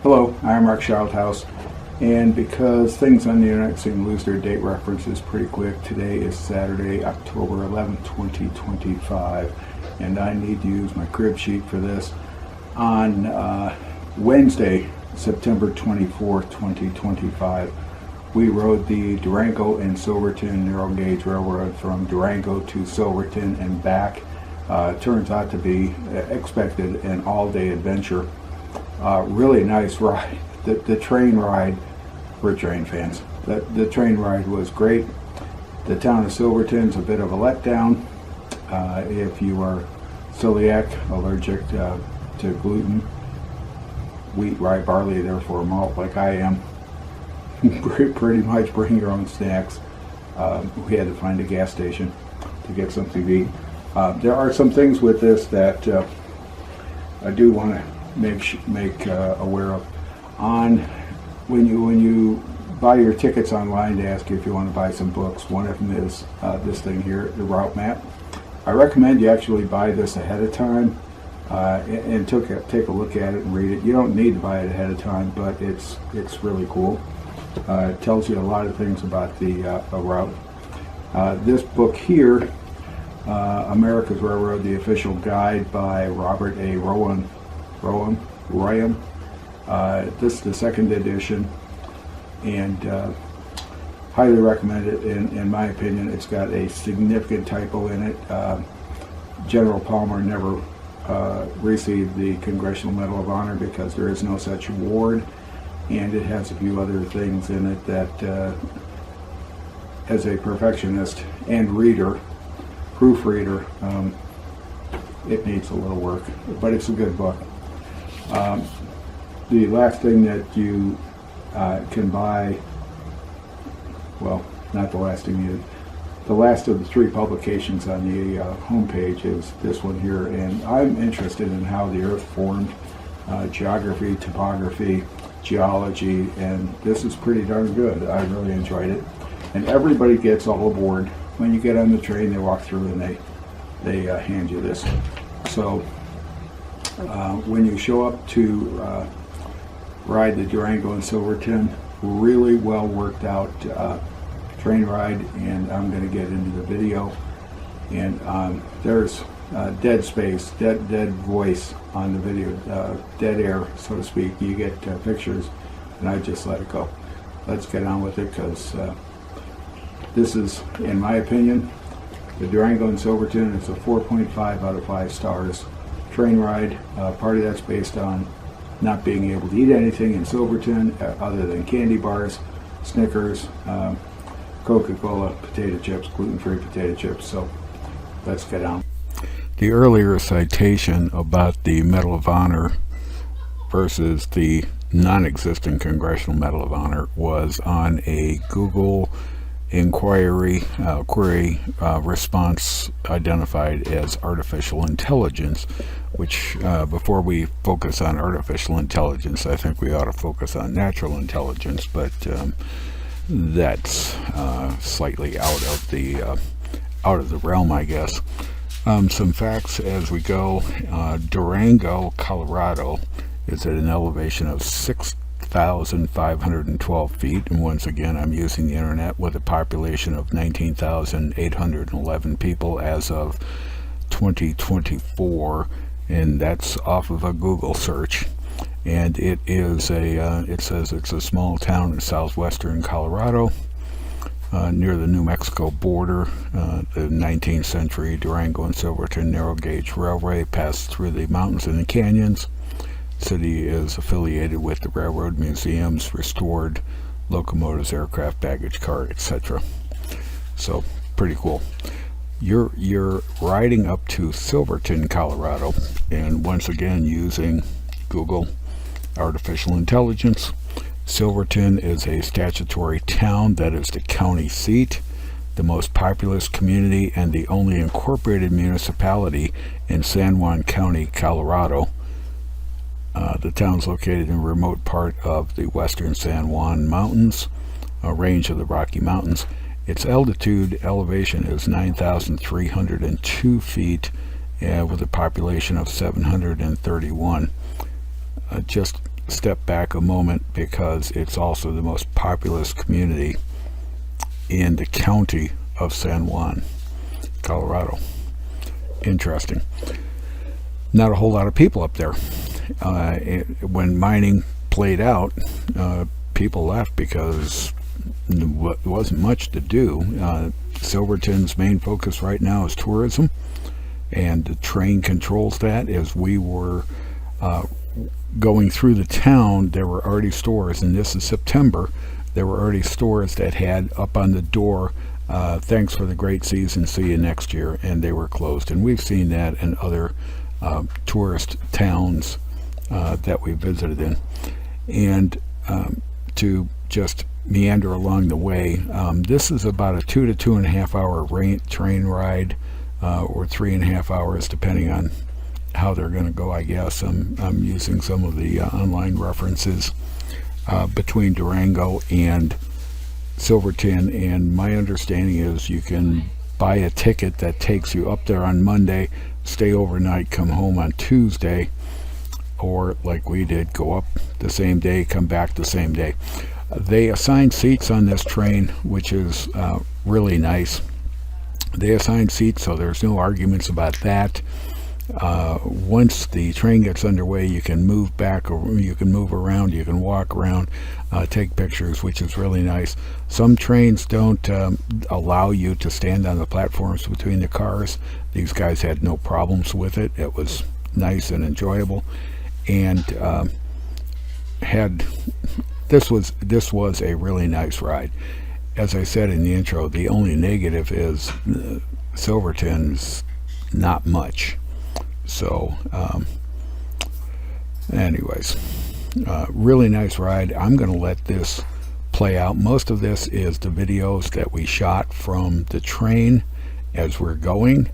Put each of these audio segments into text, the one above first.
Hello, I'm Mark Schildhouse, and because things on the internet seem to lose their date references pretty quick, today is Saturday, October 11th, 2025, and I need to use my crib sheet for this. On Wednesday, September 24th, 2025, we rode the Durango and Silverton narrow gauge railroad from Durango to Silverton and back. Turns out to be expected an all-day adventure. Really nice ride. The train ride, we're train fans. The train ride was great. The town of Silverton's a bit of a letdown. If you are celiac, allergic to gluten, wheat, rye, barley, therefore malt, like I am, pretty much bring your own snacks. We had to find a gas station to get something to eat. There are some things with this that I do want to make aware of. When you buy your tickets online, to ask you if you want to buy some books. One of them is this thing here, the route map. I recommend you actually buy this ahead of time and take a look at it and read it. You don't need to buy it ahead of time, but it's really cool. It tells you a lot of things about the route. This book here, America's Railroad: The Official Guide by Robert A. Rowan. This is the second edition, and highly recommend it. In my opinion, it's got a significant typo in it. General Palmer never received the Congressional Medal of Honor because there is no such award, and it has a few other things in it that, as a perfectionist and proofreader, it needs a little work, but it's a good book. The last thing that you can buy, well, not the last thing you, the last of the three publications on the homepage is this one here, and I'm interested in how the earth formed, geography, topography, geology, and this is pretty darn good. I really enjoyed it, and everybody gets all aboard. When you get on the train, they walk through and they hand you this. So when you show up to ride the Durango and Silverton, really well worked out train ride, and I'm going to get into the video. And there's dead space, dead voice on the video, dead air, so to speak. You get pictures, and I just let it go. Let's get on with it, because this is, in my opinion, the Durango and Silverton. It's a 4.5 out of 5 stars train ride. Part of that's based on not being able to eat anything in Silverton other than candy bars, Snickers, Coca-Cola, potato chips, gluten-free potato chips. So let's get on. The earlier citation about the Medal of Honor versus the non-existent Congressional Medal of Honor was on a Google query response identified as artificial intelligence, which before we focus on artificial intelligence, I think we ought to focus on natural intelligence, but that's slightly out of the realm, I guess. Some facts as we go. Durango, Colorado is at an elevation of 6,512 feet, and once again I'm using the internet, with a population of 19,811 people as of 2024, and that's off of a Google search. And it is it says it's a small town in southwestern Colorado, near the New Mexico border. The 19th century Durango and Silverton narrow gauge railway passed through the mountains and the canyons. City is affiliated with the railroad museums, restored locomotives, aircraft, baggage car, etc. So pretty cool. You're riding up to Silverton, Colorado, and once again using Google artificial intelligence. Silverton is a statutory town that is the county seat, the most populous community, and the only incorporated municipality in San Juan County, Colorado. The town's located in a remote part of the western San Juan Mountains, a range of the Rocky Mountains. Its elevation is 9,302 feet, with a population of 731. Just step back a moment because it's also the most populous community in the county of San Juan, Colorado. Interesting. Not a whole lot of people up there. When mining played out, people left because there wasn't much to do. Silverton's main focus right now is tourism, and the train controls that. As we were going through the town, there were already stores, and this is September, there were already stores that had up on the door, thanks for the great season, see you next year, and they were closed. And we've seen that in other tourist towns that we visited in. And to just meander along the way, this is about a 2 to 2.5 hour train ride, or 3.5 hours depending on how they're going to go, I guess. I'm using some of the online references between Durango and Silverton, and my understanding is you can buy a ticket that takes you up there on Monday, stay overnight, come home on Tuesday, or like we did, go up the same day, come back the same day. They assign seats on this train, which is really nice. They assign seats, so there's no arguments about that. Once the train gets underway, you can move back, or you can move around, you can walk around, take pictures, which is really nice. Some trains don't allow you to stand on the platforms between the cars. These guys had no problems with it. It was nice and enjoyable, and this was a really nice ride. As I said in the intro, the only negative is Silverton's not much. So anyways, really nice ride. I'm going to let this play out. Most of this is the videos that we shot from the train as we're going,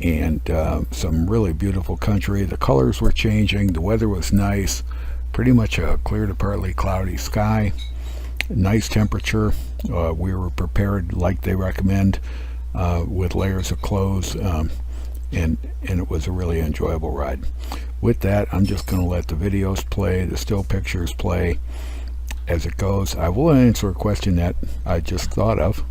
and some really beautiful country. The colors were changing, the weather was nice, pretty much a clear to partly cloudy sky, nice temperature. We were prepared like they recommend, with layers of clothes, and it was a really enjoyable ride. With that, I'm just going to let the videos play, the still pictures play as it goes. I will answer a question that I just thought of,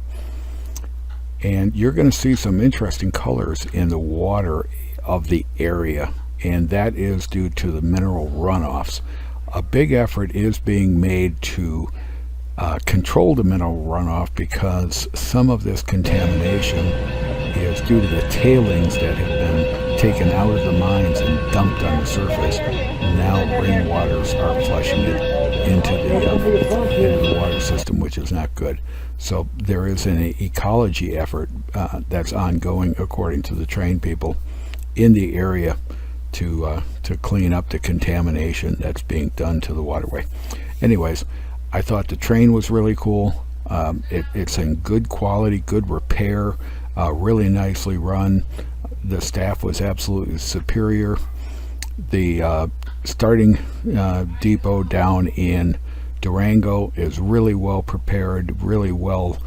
and you're going to see some interesting colors in the water of the area, and that is due to the mineral runoffs. A big effort is being made to control the mineral runoff, because some of this contamination is due to the tailings that have been taken out of the mines and dumped on the surface. Now rainwaters are flushing it into the water system, which is not good. So there is an ecology effort that's ongoing, according to the train people in the area, to clean up the contamination that's being done to the waterway. Anyways, I thought the train was really cool. It's in good quality, good repair, really nicely run. The staff was absolutely superior. The starting depot down in Durango is really well prepared, really well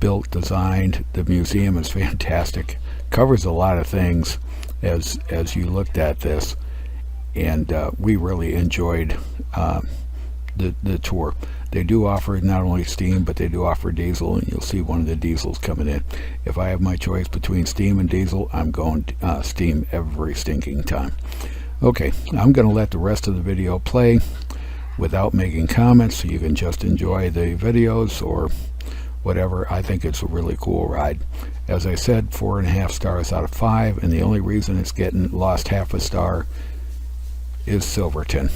built, designed. The museum is fantastic, covers a lot of things as you looked at this, and we really enjoyed the tour. They do offer not only steam, but they do offer diesel, and you'll see one of the diesels coming in. If I have my choice between steam and diesel, I'm going steam every stinking time. Okay, I'm going to let the rest of the video play without making comments, so you can just enjoy the videos or whatever. I think it's a really cool ride. As I said, 4.5 stars out of 5, and the only reason it's getting lost half a star is Silverton.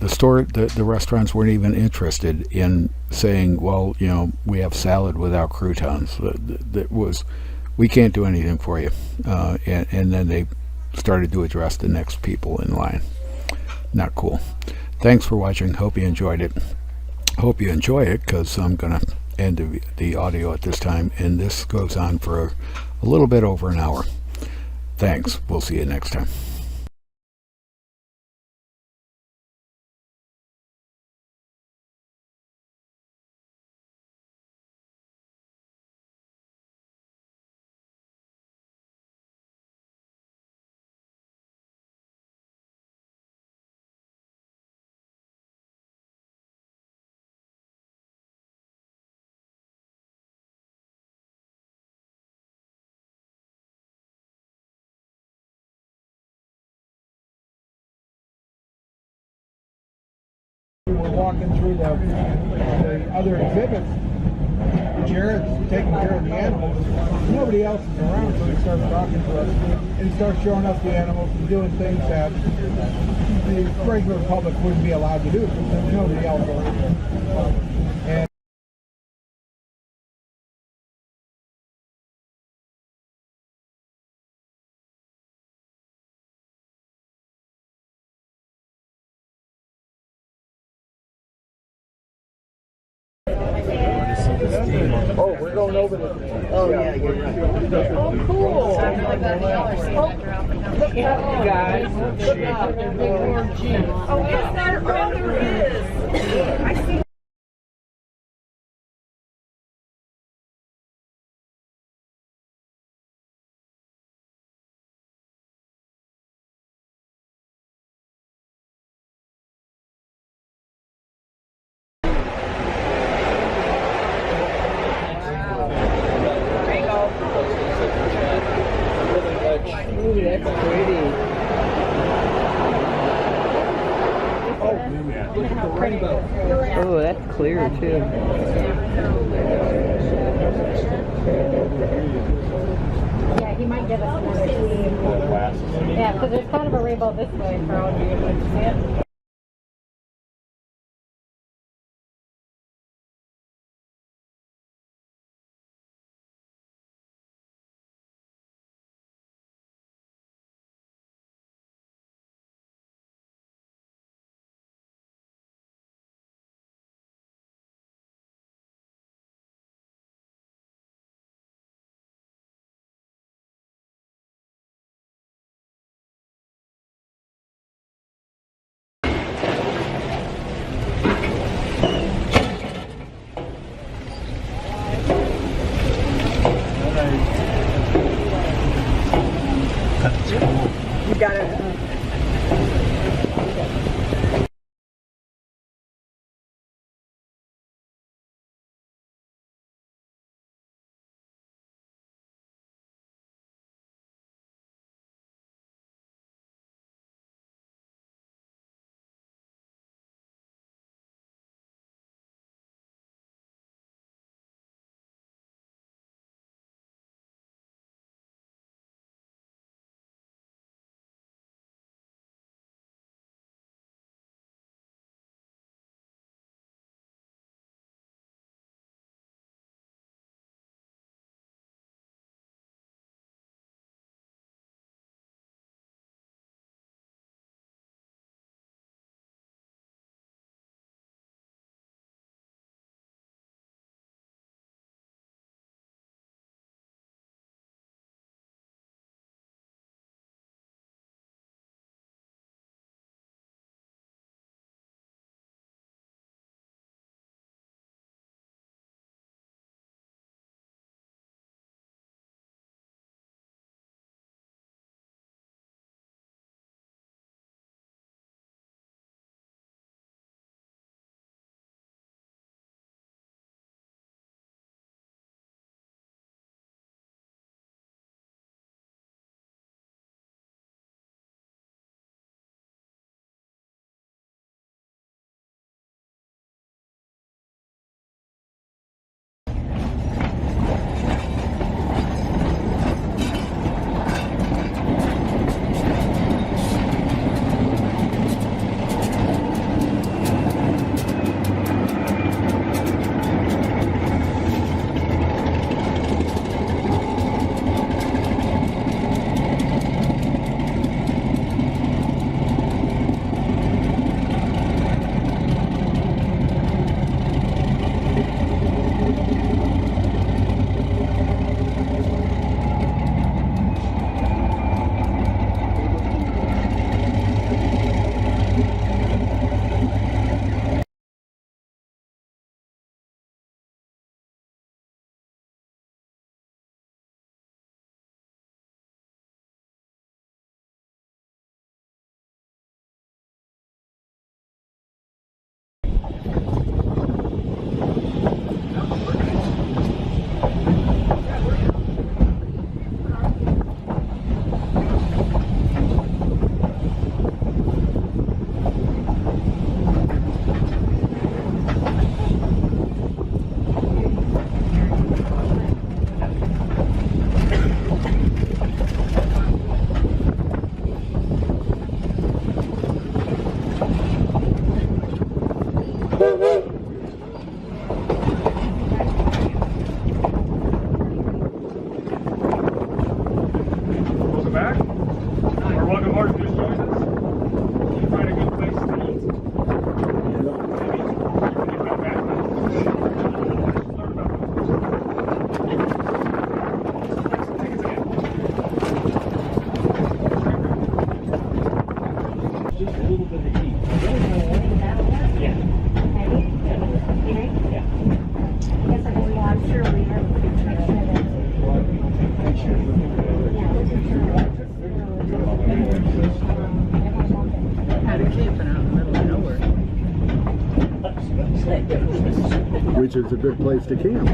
The restaurants weren't even interested in saying, well, you know, we have salad without croutons. That was, we can't do anything for you. And then they started to address the next people in line. Not cool. Thanks for watching. Hope you enjoyed it. Hope you enjoy it, because I'm going to end the audio at this time, and this goes on for a little bit over an hour. Thanks. We'll see you next time. we're walking through the other exhibits, Jared's taking care of the animals. Nobody else is around, so he starts talking to us. And he starts showing us the animals and doing things that the regular public wouldn't be allowed to do because there's nobody else around. And oh, we're going over the. Oh yeah, you're right. Oh, cool. Oh, look at you guys. Look out. Oh, yes, there is. I see. Ooh, that's pretty. Oh, that's clear too. Yeah, he might give us another sleeve. Yeah, because there's kind of a rainbow this way for all of you. Can you see it? camping out in the middle of nowhere. Which is a good place to camp.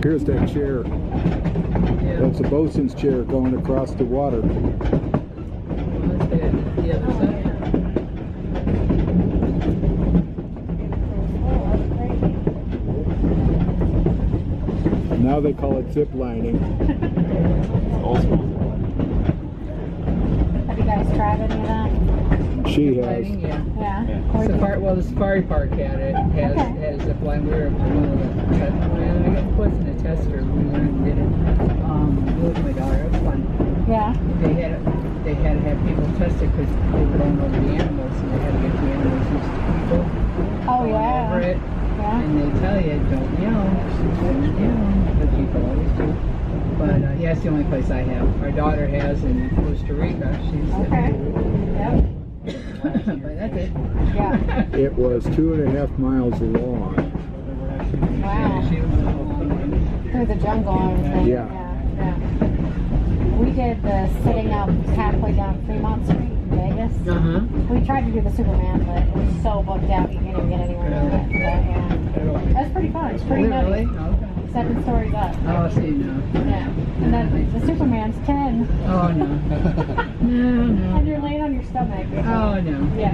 Here's that chair. That's a bosun's chair going across the water. The other side. Now they call it zip lining. Have you guys tried any of that? She has. Lighting, yeah. Yeah. Safari, well, the safari park had it. Has zip line. We were one of the test. It wasn't a tester. We went and did it. With my daughter. It was fun. Yeah. They had to have people test it because they were going over the animals, and they had to get the animals used to people. Oh going yeah. Over it. Yeah. And they tell you, don't yell. Don't yell. But people always do. But yeah, it's the only place I have. Our daughter has in Costa Rica. She's Okay. Yep. but that's it. Yeah. It was 2.5 miles long. Wow. She was Through the jungle and everything. Yeah. Yeah. We did the sitting up halfway down Fremont Street in Vegas. We tried to do the Superman, but it was so booked out you can't even get anywhere near it. But, yeah. That's pretty fun. It's pretty Really? nice. Okay. 7 stories up. Oh, see, no. Yeah. And then the Superman's 10. Oh, no. No. And you're laying on your stomach. Oh, no. Yeah.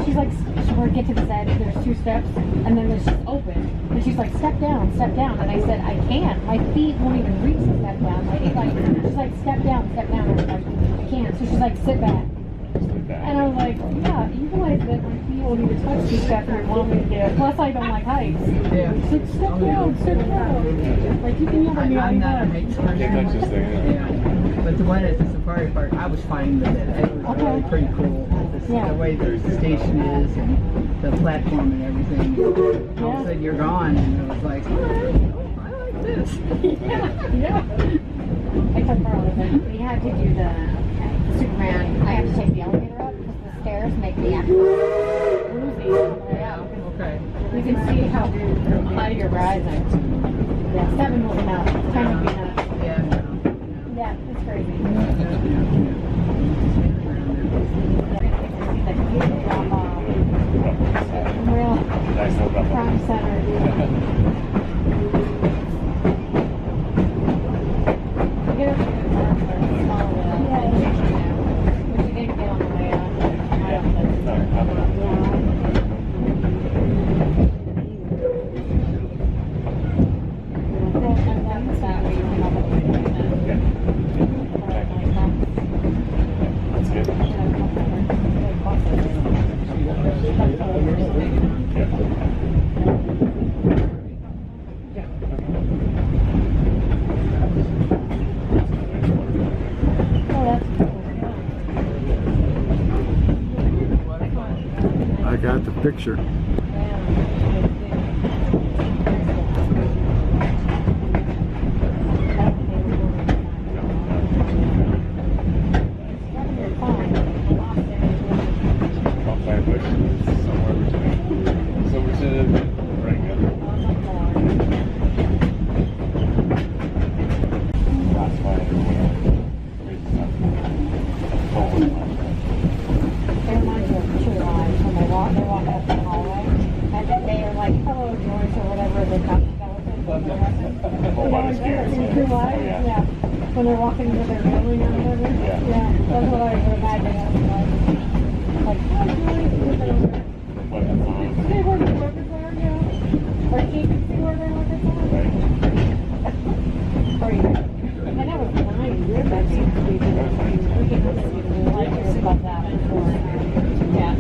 She's like, we'll get to this edge, there's 2 steps, and then there's just open. And she's like, step down, step down. And I said, I can't. My feet won't even reach the step down. She's like, step down, step down. And I was like, I can't. So she's like, sit back. And I was like, yeah, you realize that my feet won't even touch the step you want me to do. Plus, I don't like heights. Yeah. She's like, step down, step down. Like, you can yell at me all I'm you not a want. heights person. Yeah. But the one at the safari park, I was fine with it. It was really pretty cool. The way the station is and the platform and everything. All of a sudden you're gone and it was like, oh, I like this. Yeah. I told Carl, we had to do the Superman. I have to take the elevator up because the stairs make me actually woozy on the way up. Okay. You can see how high you're rising. Yeah, 7 will be enough. 10 will be enough. Yeah. Yeah, it's crazy. Real crime center. Get a small wheel. Yeah. But you didn't get on the way up. I don't think. That's good. picture. When they're walking to their building or whatever. Yeah, that's what I would imagine it was like. Like, see where the weapons are, yeah. Or she can see where their weapons are. Or you. And that was 9 years. That seems to be the like about that before. Yeah.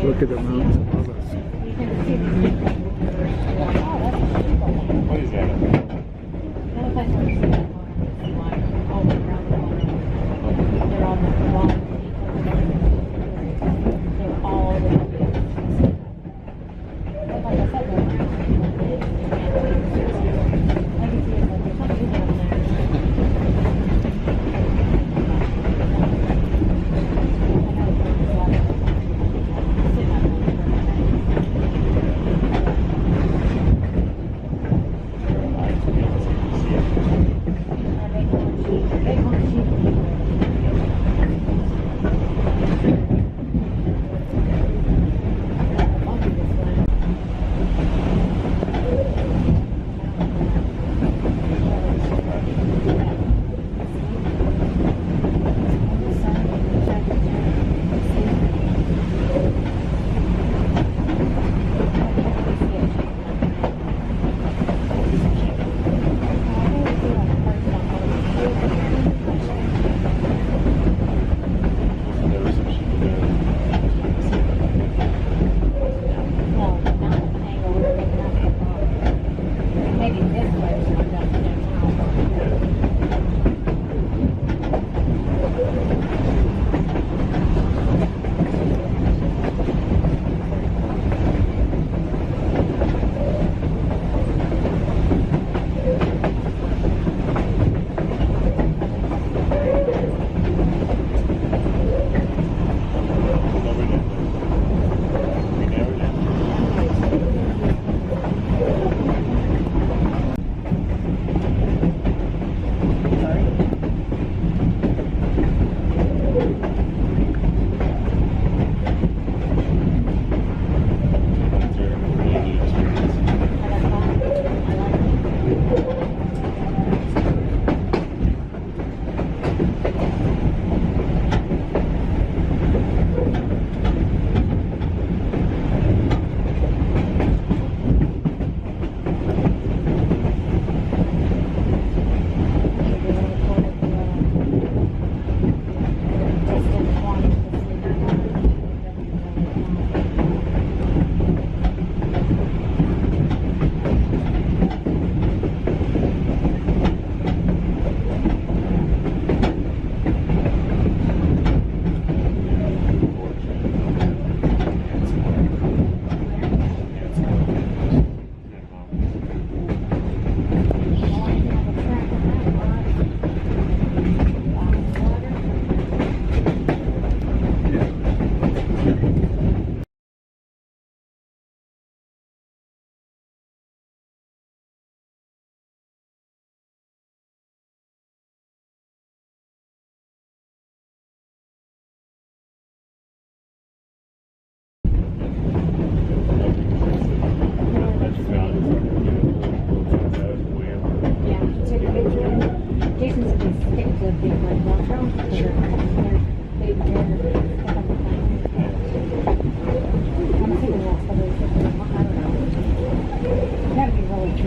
Look at the mountains above us. What is that?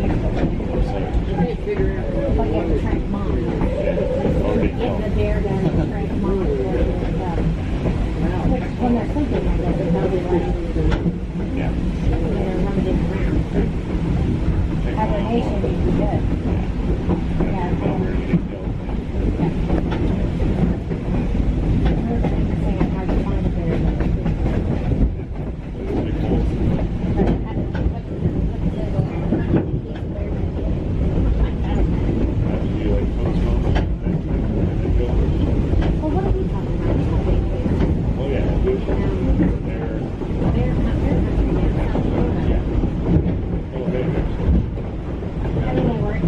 But you have to track mom. Get the bear down and track mom. Which, when they're sleeping like that, they know they're running. Yeah. They're running around. Hibernation would be good. Yeah. It's interesting and hard to find a bear. Well, what are we talking about? Oh yeah, they're Bear, not bear country, yeah. Oh, they're everything works.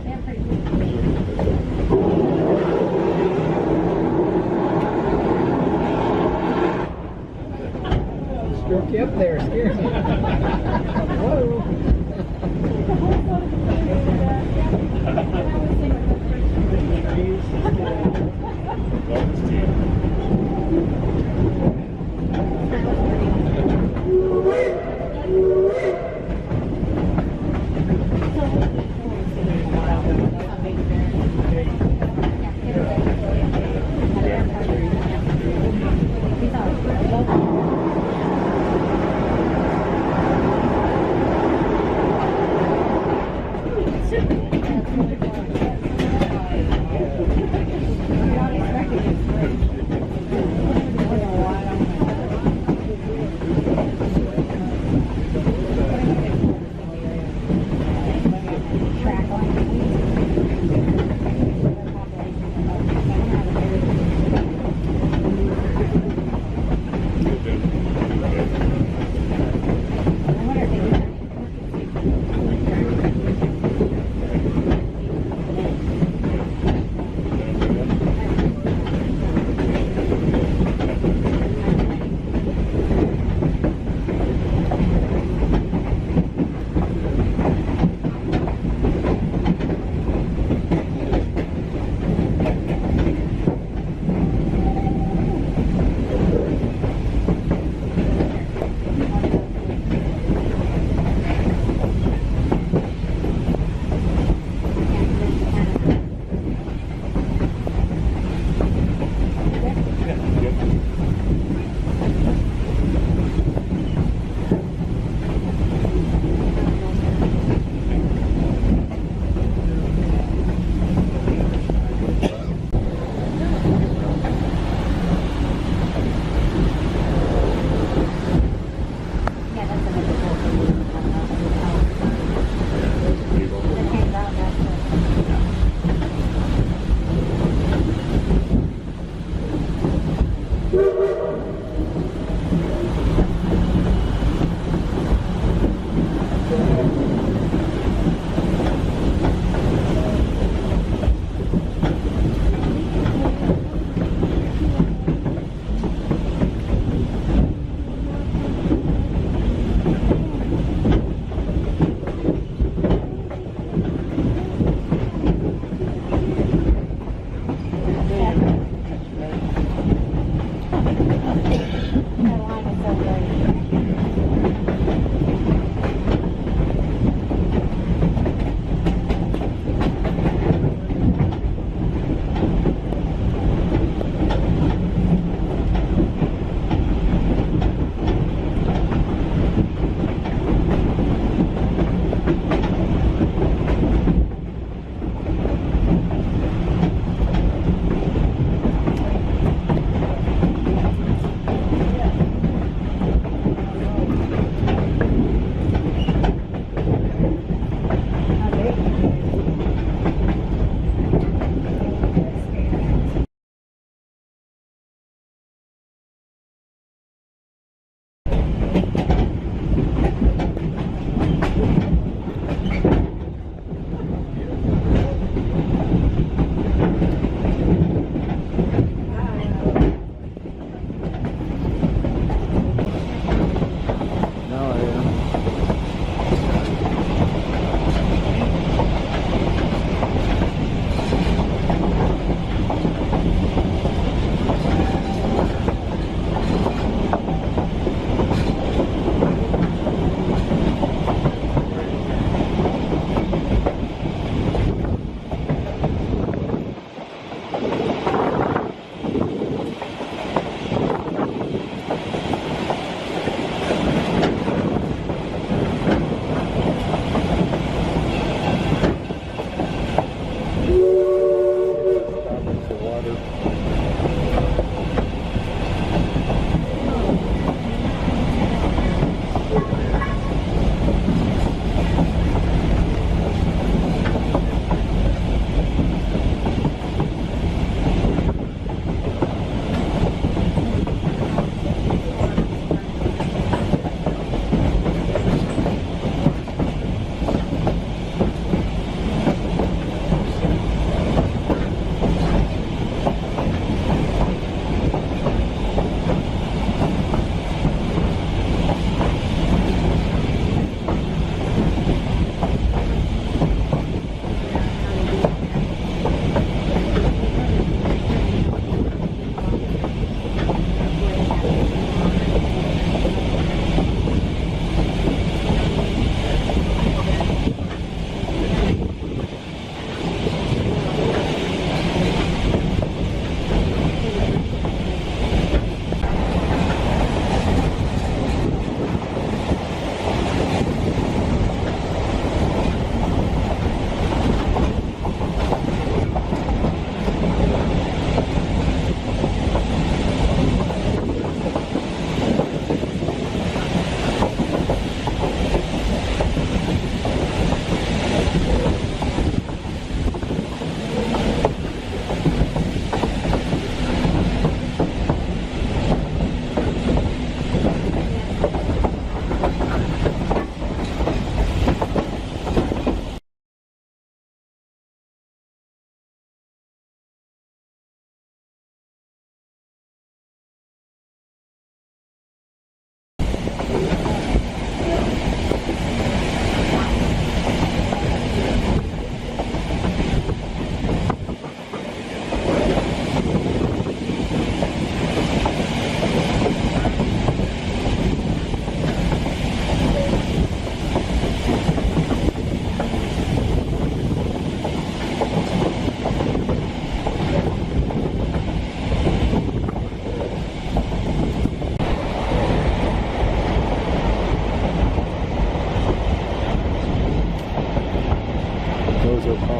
They're pretty cool. Stroke you up there, scares me. Whoa.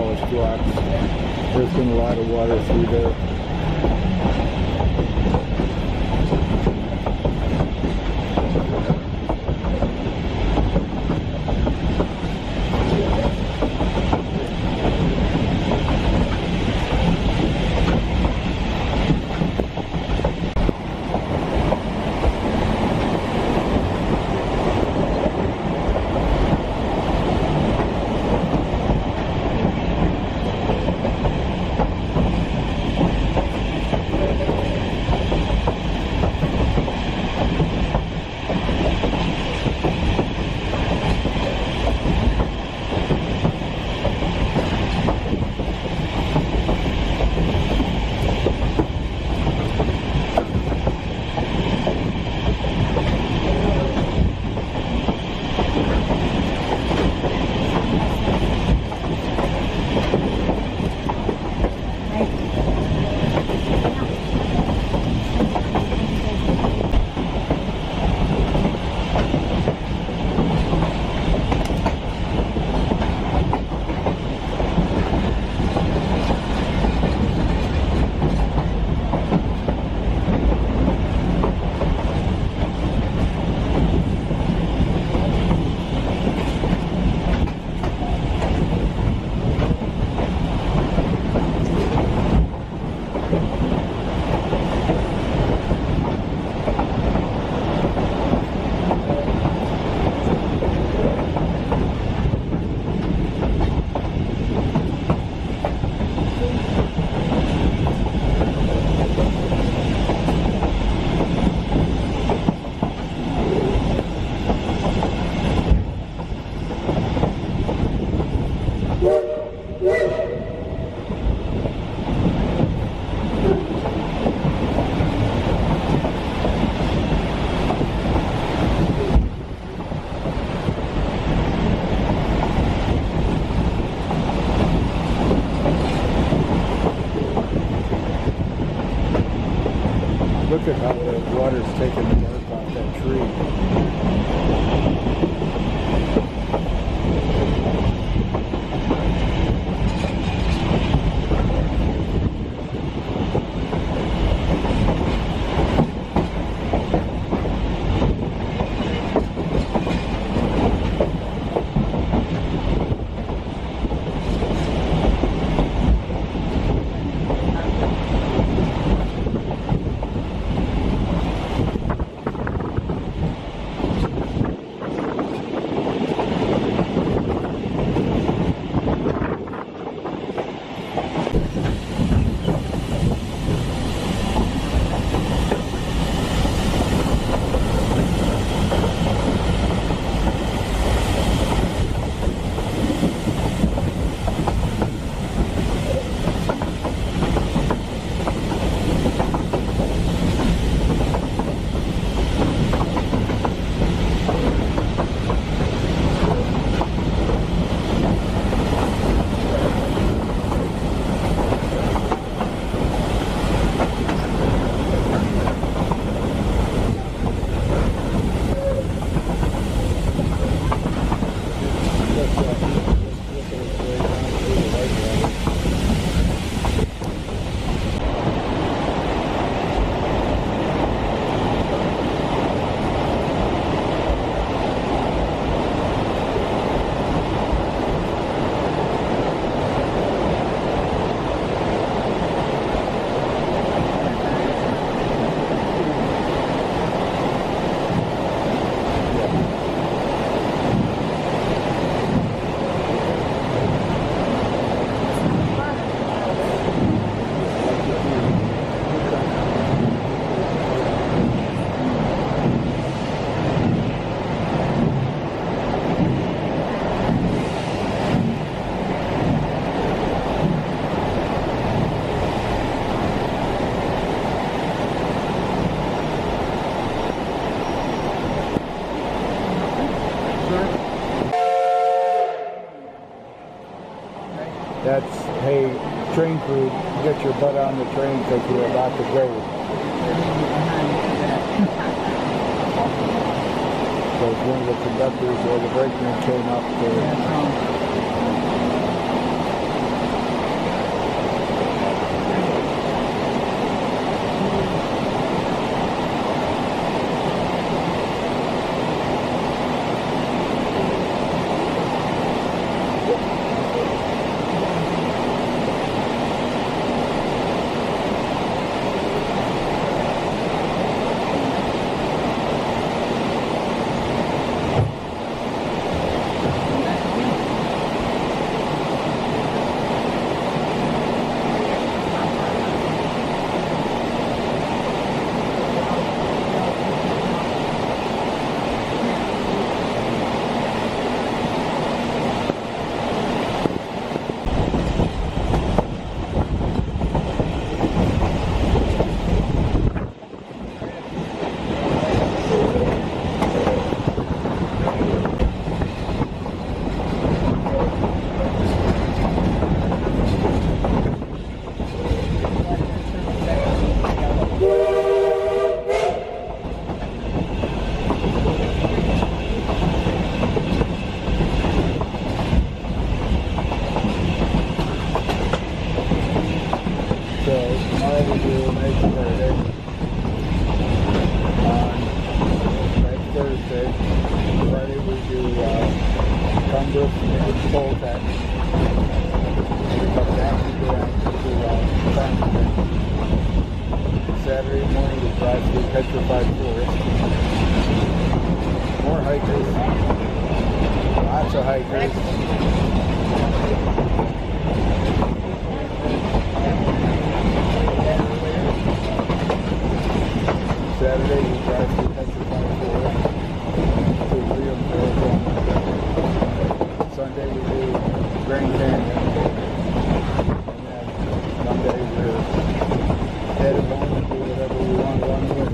polished rocks. There's been a lot of water through there. Look at how the water's taking the bark off that tree. That's, hey, train crew, get your butt on the train because we're about to go. Because one of the conductors or the brakeman came up to next Saturday. Next Thursday. Friday we do Congress and poll tax. We come down to Durango to Farmington. Saturday morning we drive through petrified forest. More hikers. Lots of hikers. Saturday we drive through petrified forest to Rio Grande. Sunday we do Grand Canyon. And then Monday we're headed home and do whatever we want along the way.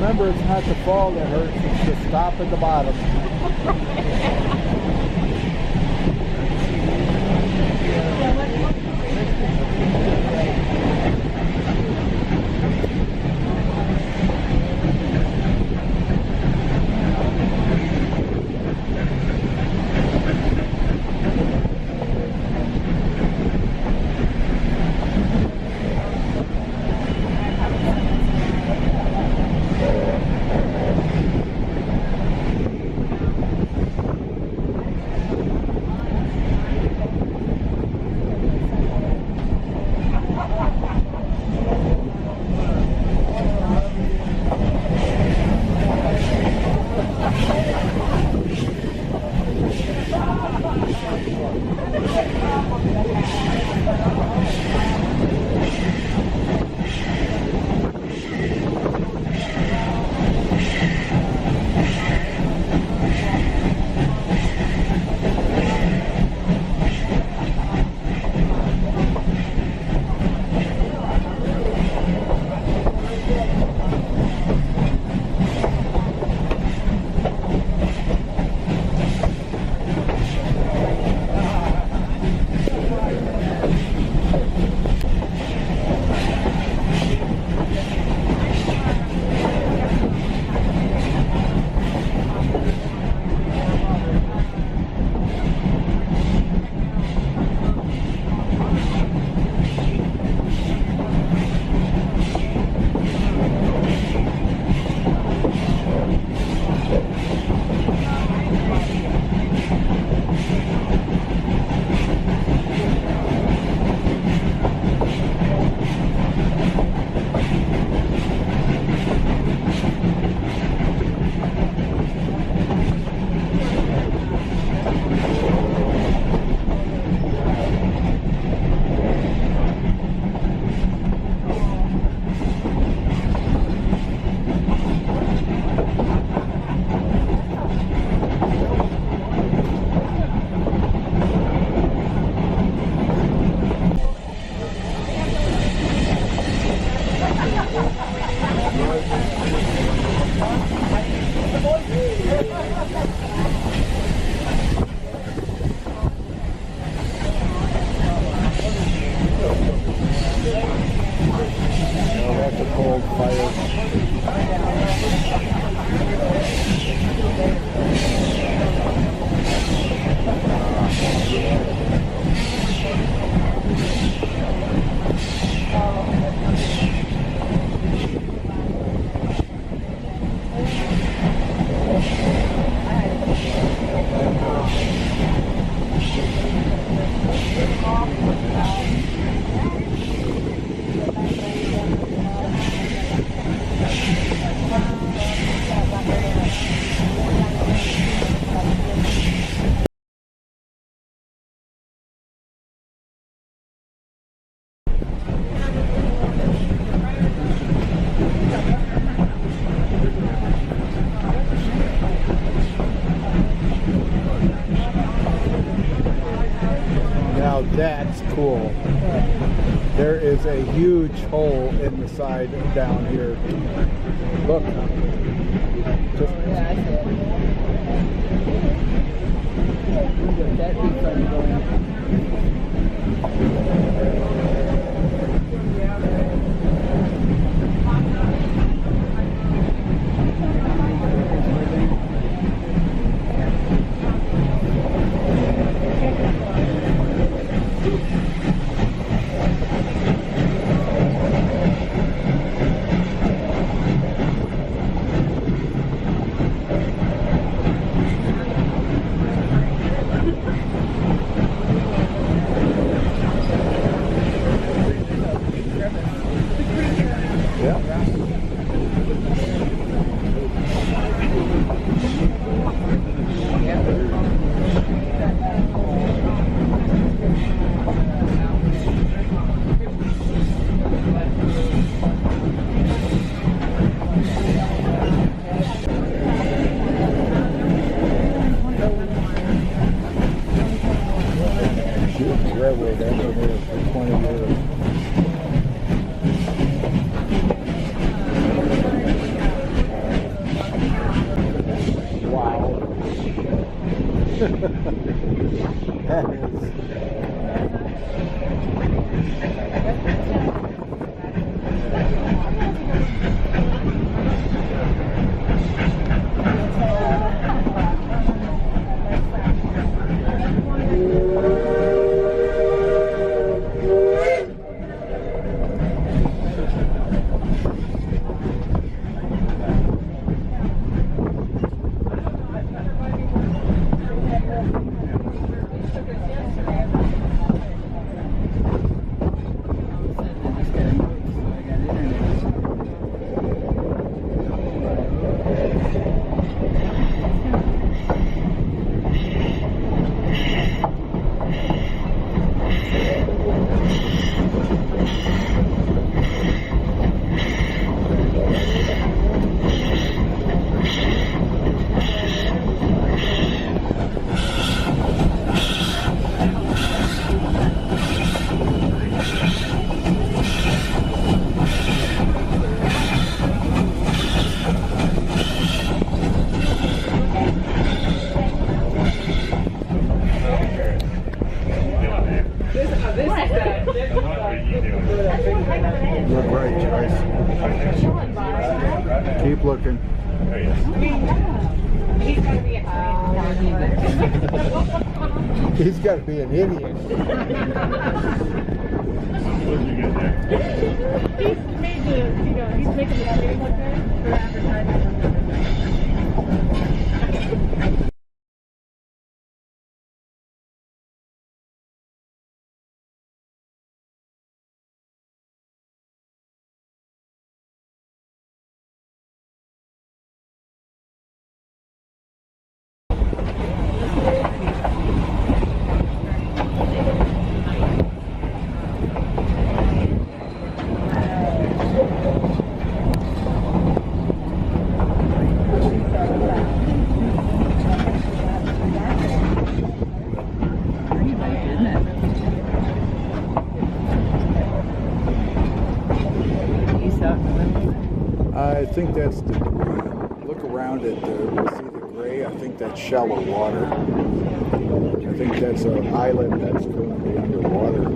remember, it's not the fall that hurts, it's the stop at the bottom. That's a cold fire. Now that's cool. There is a huge hole in the side down here. Look. Just Yeah, I see it. That'd be fun going. That is. Look right, Joyce. Keep looking. He's gonna be a He's got to be an idiot. He's made the, he's making the video look good for advertising. I think that's the, look around it there, you'll see the gray. I think that's shallow water. I think that's an island that's going to be underwater.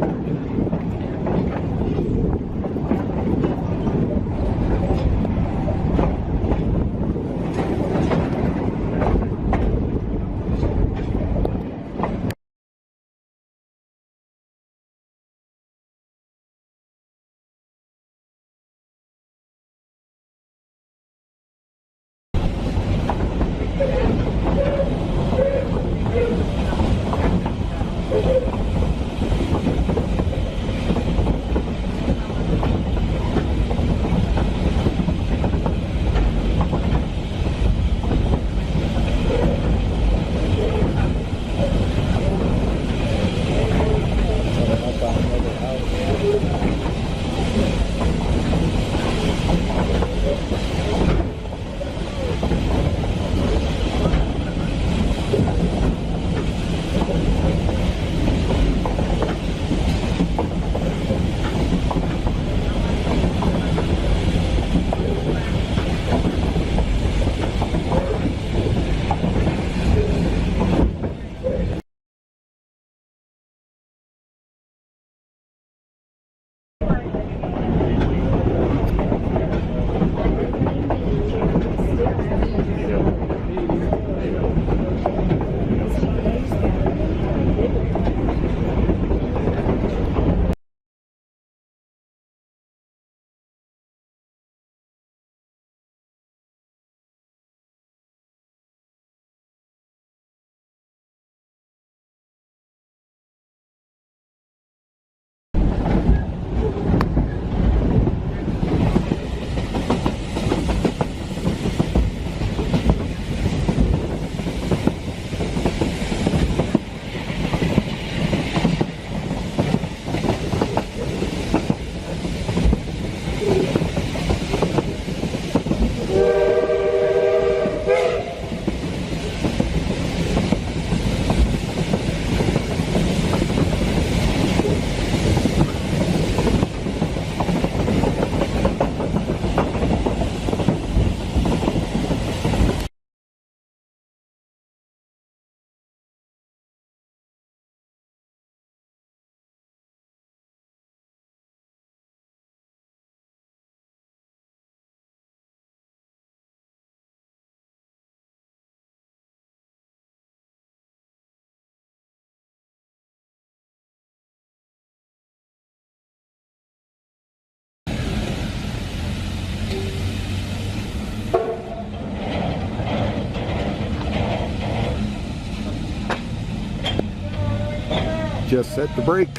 Just set the brake.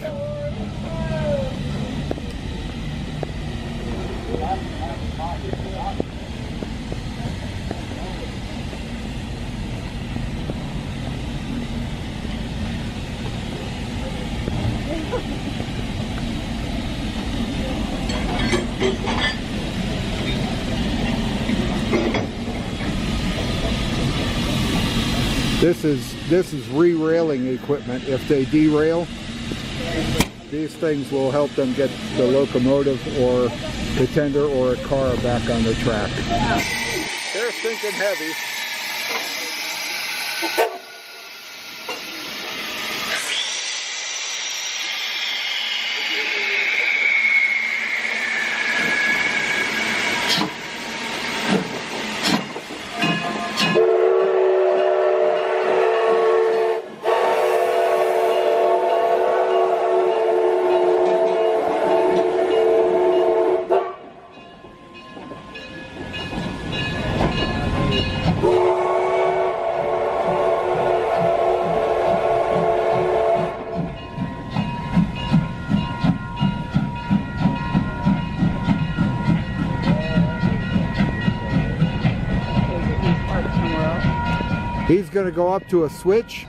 This is re-railing equipment. If they derail, these things will help them get the locomotive or the tender or a car back on the track. They're thinking heavy. He's going to go up to a switch.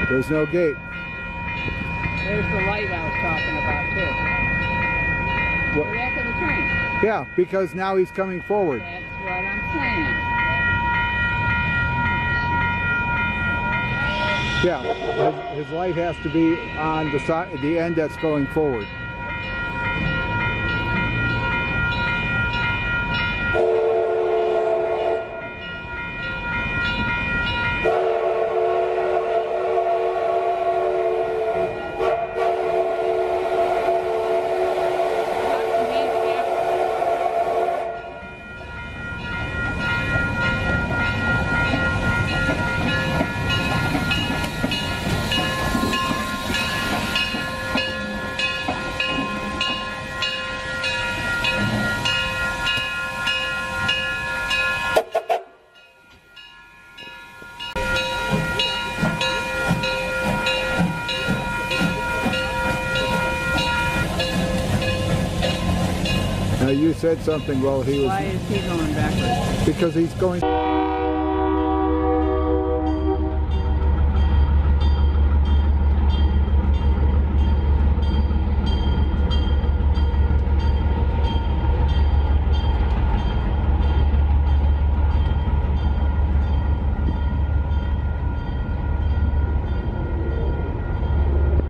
There's no gate. There's the light I was talking about too. What? The back of the train. Yeah, because now he's coming forward. That's what I'm saying. Yeah, his light has to be on the side, the end that's going forward. Now you said something while he was... Why is he going backwards? Because he's going...